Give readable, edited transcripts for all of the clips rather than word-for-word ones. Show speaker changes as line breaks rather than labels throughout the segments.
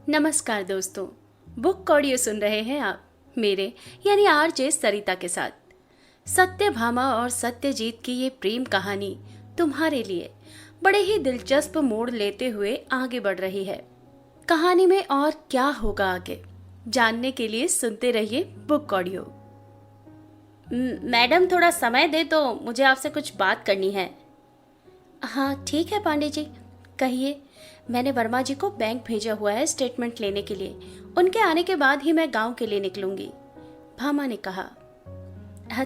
नमस्कार दोस्तों, book audio सुन रहे हैं आप मेरे यानी आरजे सरिता के साथ। सत्यभामा और सत्यजीत की ये प्रेम कहानी तुम्हारे लिए बड़े ही दिलचस्प मोड़ लेते हुए आगे बढ़ रही है। कहानी में और क्या होगा आगे जानने के लिए सुनते रहिए बुक ऑडियो। मैडम थोड़ा समय दे तो मुझे आपसे कुछ बात करनी है। हाँ ठीक है पांडे जी, कहिए। मैंने वर्मा जी को बैंक भेजा हुआ है स्टेटमेंट लेने के लिए। उनके आने के बाद ही मैं गांव के लिए निकलूंगी, भामा ने कहा।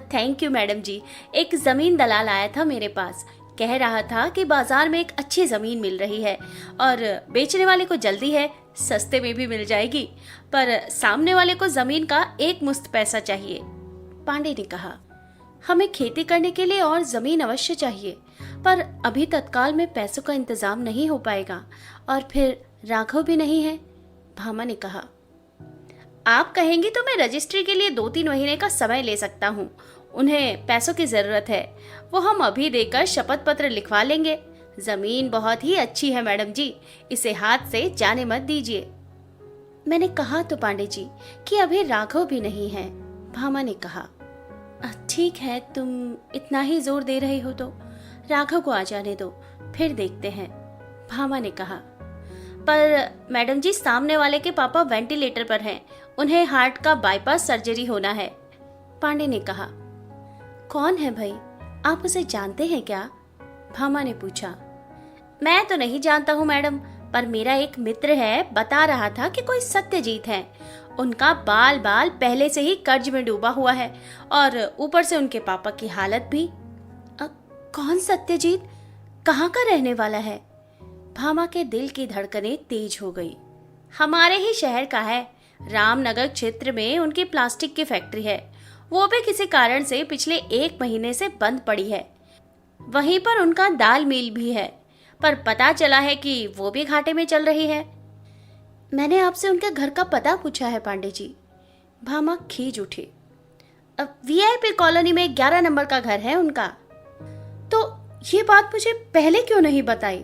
थैंक यू मैडम जी। एक जमीन दलाल आया था मेरे पास, कह रहा था कि बाजार में एक अच्छी जमीन मिल रही है और बेचने वाले को जल्दी है, सस्ते में भी मिल जाएगी, पर सामने वाले को जमीन का एक मुश्त पैसा चाहिए। पांडे ने कहा, हमें खेती करने के लिए और जमीन अवश्य चाहिए, पर अभी तत्काल में पैसों का इंतजाम नहीं हो पाएगा और फिर राघव भी नहीं है, भामा ने कहा। आप कहेंगी तो मैं रजिस्ट्री के लिए 2-3 महीने का समय ले सकता हूँ। उन्हें पैसों की जरूरत है, वो हम अभी देकर शपथ पत्र लिखवा लेंगे। जमीन बहुत ही अच्छी है मैडम जी, इसे हाथ से जाने मत दीजिए। मैंने कहा तो पांडे जी कि अभी राघव भी नहीं है, भामा ने कहा। ठीक है, तुम इतना ही जोर दे रहे हो तो राघव को आ जाने दो, फिर देखते हैं, भामा ने कहा। पर मैडम जी, सामने वाले के पापा वेंटिलेटर पर हैं, उन्हें हार्ट का बाईपास सर्जरी होना है, पांडे ने कहा। कौन है भाई, आप उसे जानते हैं क्या, भामा ने पूछा। मैं तो नहीं जानता हूँ मैडम, पर मेरा एक मित्र है, बता रहा था कि कोई सत्यजीत है। उनका बाल बाल पहले से ही कर्ज में डूबा हुआ है और ऊपर से उनके पापा की हालत भी। कौन सत्यजीत, कहाँ का रहने वाला है, भामा के दिल की धड़कनें तेज हो गई। हमारे ही शहर का है, रामनगर क्षेत्र में उनकी प्लास्टिक की फैक्ट्री है, वो भी किसी कारण से पिछले 1 महीने से बंद पड़ी है। वहीं पर उनका दाल मिल भी है, पर पता चला है कि वो भी घाटे में चल रही है। मैंने आपसे उनके घर का पता पूछा है पांडे जी, भामा खींच उठी। अब वीआईपी कॉलोनी में 11 नंबर का घर है उनका। तो ये बात मुझे पहले क्यों नहीं बताई,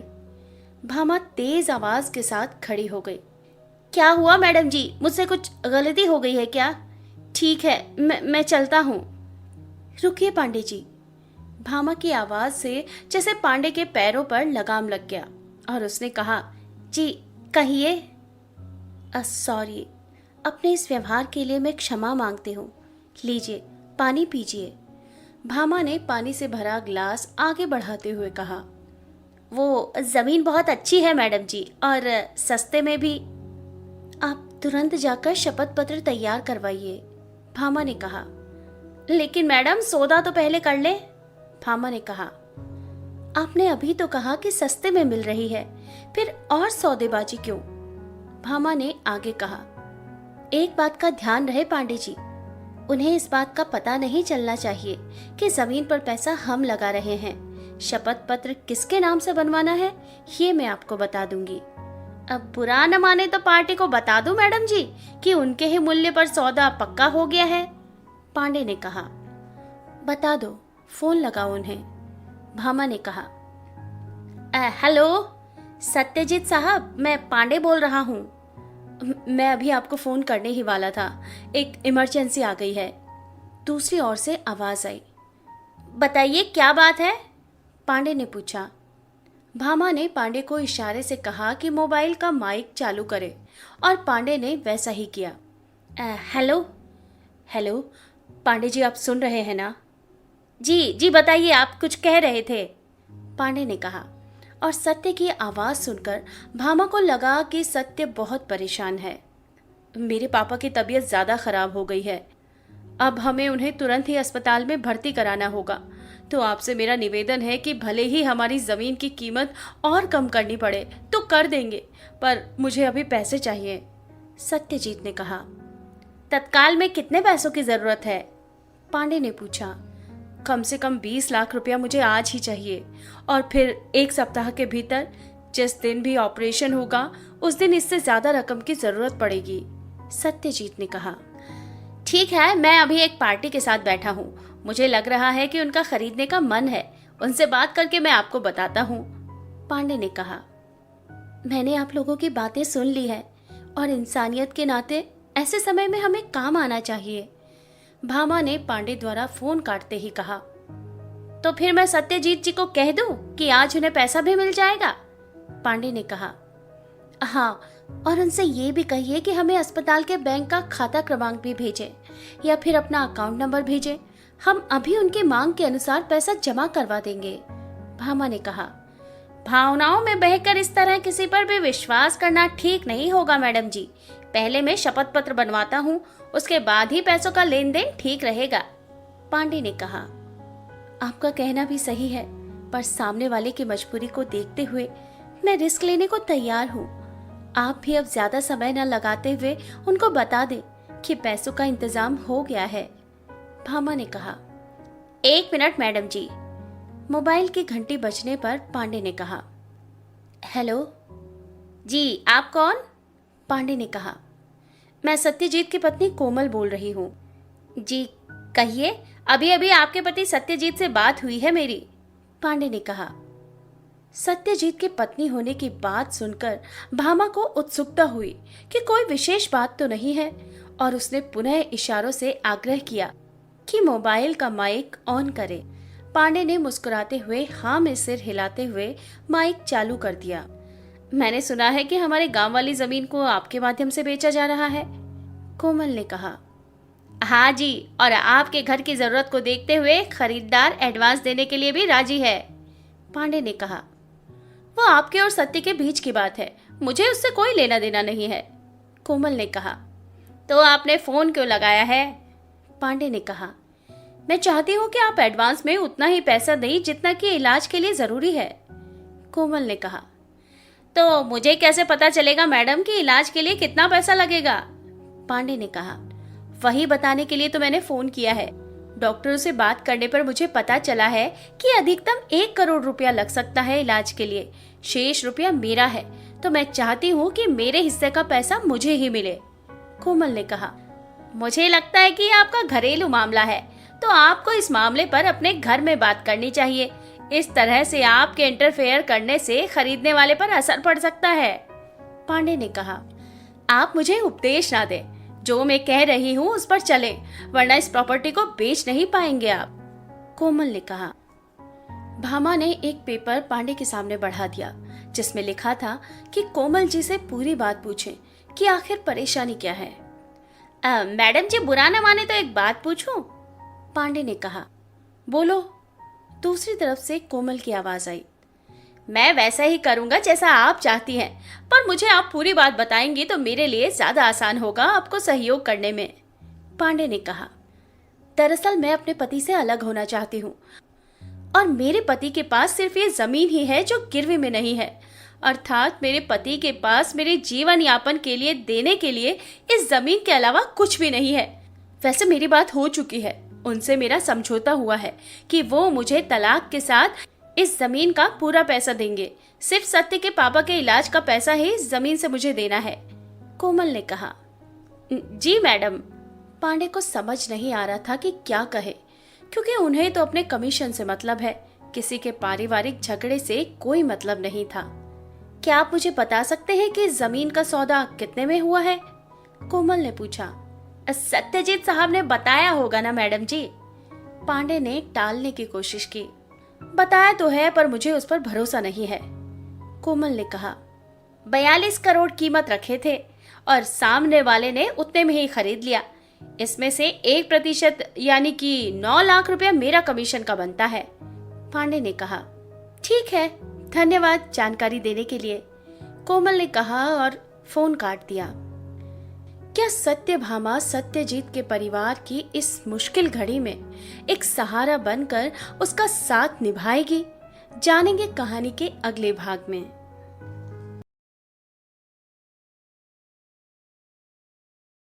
भामा तेज आवाज के साथ खड़ी हो गई। क्या हुआ मैडम जी, मुझसे कुछ गलती हो गई है क्या? ठीक है, मैं चलता हूँ। रुकिए पांडे जी, भामा की आवाज से जैसे पांडे के पैरों पर लगाम लग गया और उसने कहा, जी कहिए। सॉरी, अपने इस व्यवहार के लिए मैं क्षमा मांगती हूँ। लीजिए पानी पीजिए, भामा ने पानी से भरा ग्लास आगे बढ़ाते हुए कहा। वो जमीन बहुत अच्छी है मैडम जी, और सस्ते में भी। आप तुरंत जाकर शपथ पत्र तैयार करवाइए, भामा ने कहा। लेकिन मैडम सौदा तो पहले कर ले, भामा ने कहा। आपने अभी तो कहा कि सस्ते में मिल रही है, फिर और सौदेबाजी क्यों, भामा ने आगे कहा। एक बात का ध्यान रहे पांडे जी, उन्हें इस बात का पता नहीं चलना चाहिए कि जमीन पर पैसा हम लगा रहे हैं। शपथ पत्र किसके नाम से बनवाना है ये मैं आपको बता दूंगी। अब बुरा न माने तो पार्टी को बता दूं मैडम जी कि उनके ही मूल्य पर सौदा पक्का हो गया है, पांडे ने कहा। बता दो, फोन लगाओ उन्हें, भामा ने कहा। हेलो सत्यजीत साहब, मैं पांडे बोल रहा हूँ। मैं अभी आपको फोन करने ही वाला था, एक इमरजेंसी आ गई है, दूसरी ओर से आवाज आई। बताइए क्या बात है, पांडे ने पूछा। भामा ने पांडे को इशारे से कहा कि मोबाइल का माइक चालू करे और पांडे ने वैसा ही किया। हेलो हेलो, पांडे जी आप सुन रहे हैं ना? जी जी बताइए, आप कुछ कह रहे थे, पांडे ने कहा। और सत्य की आवाज सुनकर भामा को लगा कि सत्य बहुत परेशान है। मेरे पापा की तबीयत ज्यादा खराब हो गई है, अब हमें उन्हें तुरंत ही अस्पताल में भर्ती कराना होगा, तो आपसे मेरा निवेदन है कि भले ही हमारी जमीन की कीमत और कम करनी पड़े तो कर देंगे, पर मुझे अभी पैसे चाहिए, सत्यजीत ने कहा। तत्काल में कितने पैसों की जरूरत है, पांडे ने पूछा। कम से कम 20 लाख रुपया मुझे आज ही चाहिए, और फिर 1 सप्ताह के भीतर जिस दिन भी ऑपरेशन होगा उस दिन इससे ज्यादा रकम की जरूरत पड़ेगी, सत्यजीत ने कहा। ठीक है, मैं अभी एक पार्टी के साथ बैठा हूँ, मुझे लग रहा है कि उनका खरीदने का मन है, उनसे बात करके मैं आपको बताता हूँ, पांडे ने कहा। मैंने आप लोगों की बातें सुन ली है, और इंसानियत के नाते ऐसे समय में हमें काम आना चाहिए। भामा ने पांडे द्वारा फोन काटते ही कहा। तो फिर मैं सत्यजीत जी को कह दूं कि आज उन्हें पैसा भी मिल जाएगा? पांडे ने कहा। हाँ, और उनसे ये भी कहिए कि हमें अस्पताल के बैंक का खाता क्रमांक भी भेजें या फिर अपना अकाउंट नंबर भेजें। हम अभी उनकी मांग के अनुसार पैसा जमा करवा देंगे। भामा ने कहा। भावनाओं में बहकर इस तरह किसी पर भी विश्वास करना ठीक नहीं होगा मैडम जी। पहले मैं शपथ पत्र बनवाता हूँ, उसके बाद ही पैसों का लेन देन ठीक रहेगा। पांडे ने कहा। आपका कहना भी सही है, पर सामने वाले की मजबूरी को देखते हुए मैं रिस्क लेने को तैयार हूँ। आप भी अब ज्यादा समय न लगाते हुए उनको बता दें कि पैसों का इंतजाम हो गया है। भामा ने कहा। 1 मिनट मैडम जी। मोबाइल की घंटी बजने पर पांडे ने कहा। हेलो जी, आप कौन? पांडे ने कहा। मैं सत्यजीत की पत्नी कोमल बोल रही हूँ। जी कहिए, अभी अभी आपके पति सत्यजीत से बात हुई है मेरी। पांडे ने कहा। सत्यजीत की पत्नी होने की बात सुनकर भामा को उत्सुकता हुई कि कोई विशेष बात तो नहीं है, और उसने पुनः इशारों से आग्रह किया कि मोबाइल का माइक ऑन करे। पांडे ने मुस्कुराते हुए हाँ में सिर हिलाते हुए माइक चालू कर दिया। मैंने सुना है कि हमारे गांव वाली जमीन को आपके माध्यम से बेचा जा रहा है। कोमल ने कहा। हाँ जी, और आपके घर की जरूरत को देखते हुए खरीदार एडवांस देने के लिए भी राजी है। पांडे ने कहा। वो आपके और सत्य के बीच की बात है, मुझे उससे कोई लेना देना नहीं है। कोमल ने कहा। तो आपने फोन क्यों लगाया है? पांडे ने कहा। मैं चाहती हूँ कि आप एडवांस में उतना ही पैसा दें जितना कि इलाज के लिए जरूरी है। कोमल ने कहा। तो मुझे कैसे पता चलेगा मैडम कि इलाज के लिए कितना पैसा लगेगा? पांडे ने कहा। वही बताने के लिए तो मैंने फोन किया है। डॉक्टरों से बात करने पर मुझे पता चला है कि अधिकतम 1 करोड़ रुपया लग सकता है इलाज के लिए। शेष रुपया मेरा है, तो मैं चाहती हूँ कि मेरे हिस्से का पैसा मुझे ही मिले। कोमल ने कहा। मुझे लगता है कि ये आपका घरेलू मामला है, तो आपको इस मामले पर अपने घर में बात करनी चाहिए। इस तरह से आपके इंटरफेयर करने से खरीदने वाले पर असर पड़ सकता है। पांडे ने कहा। आप मुझे उपदेश ना दें, जो मैं कह रही हूँ उस पर चले, वरना इस प्रॉपर्टी को बेच नहीं पाएंगे आप। कोमल ने कहा। भामा ने एक पेपर पांडे के सामने बढ़ा दिया, जिसमें लिखा था कि कोमल जी से पूरी बात पूछें कि आखिर परेशानी क्या है। मैडम जी बुरा न माने तो एक बात पूछूं? पांडे ने कहा। बोलो। दूसरी तरफ से कोमल की आवाज आई। मैं वैसा ही करूंगा जैसा आप चाहती हैं, पर मुझे आप पूरी बात बताएंगी तो मेरे लिए ज्यादा आसान होगा आपको सहयोग करने में। पांडे ने कहा। दरअसल मैं अपने पति से अलग होना चाहती हूँ, और मेरे पति के पास सिर्फ ये जमीन ही है जो गिरवी में नहीं है। अर्थात मेरे पति के पास मेरे जीवन यापन के लिए देने के लिए इस जमीन के अलावा कुछ भी नहीं है। वैसे मेरी बात हो चुकी है, उनसे मेरा समझौता हुआ है कि वो मुझे तलाक के साथ इस जमीन का पूरा पैसा देंगे। सिर्फ सत्य के पापा के इलाज का पैसा ही इस जमीन से मुझे देना है। कोमल ने कहा। जी मैडम। पांडे को समझ नहीं आ रहा था कि क्या कहे, क्योंकि उन्हें तो अपने कमीशन से मतलब है, किसी के पारिवारिक झगड़े से कोई मतलब नहीं था। क्या आप मुझे बता सकते हैं कि इस जमीन का सौदा कितने में हुआ है? कोमल ने पूछा। सत्यजीत साहब ने बताया होगा ना मैडम जी। पांडे ने टालने की कोशिश की। बताया तो है, पर मुझे उस पर भरोसा नहीं है। कोमल ने कहा। 42 करोड़ कीमत रखे थे और सामने वाले ने उतने में ही खरीद लिया। इसमें से 1% यानी कि 9 लाख रुपया मेरा कमीशन का बनता है। पांडे ने कहा। ठीक है, धन्यवाद जानकारी देने के लिए, कोमल ने कहा और फोन काट दिया। क्या सत्यभामा सत्यजीत के परिवार की इस मुश्किल घड़ी में एक सहारा बनकर उसका साथ निभाएगी? जानेंगे कहानी के अगले भाग में।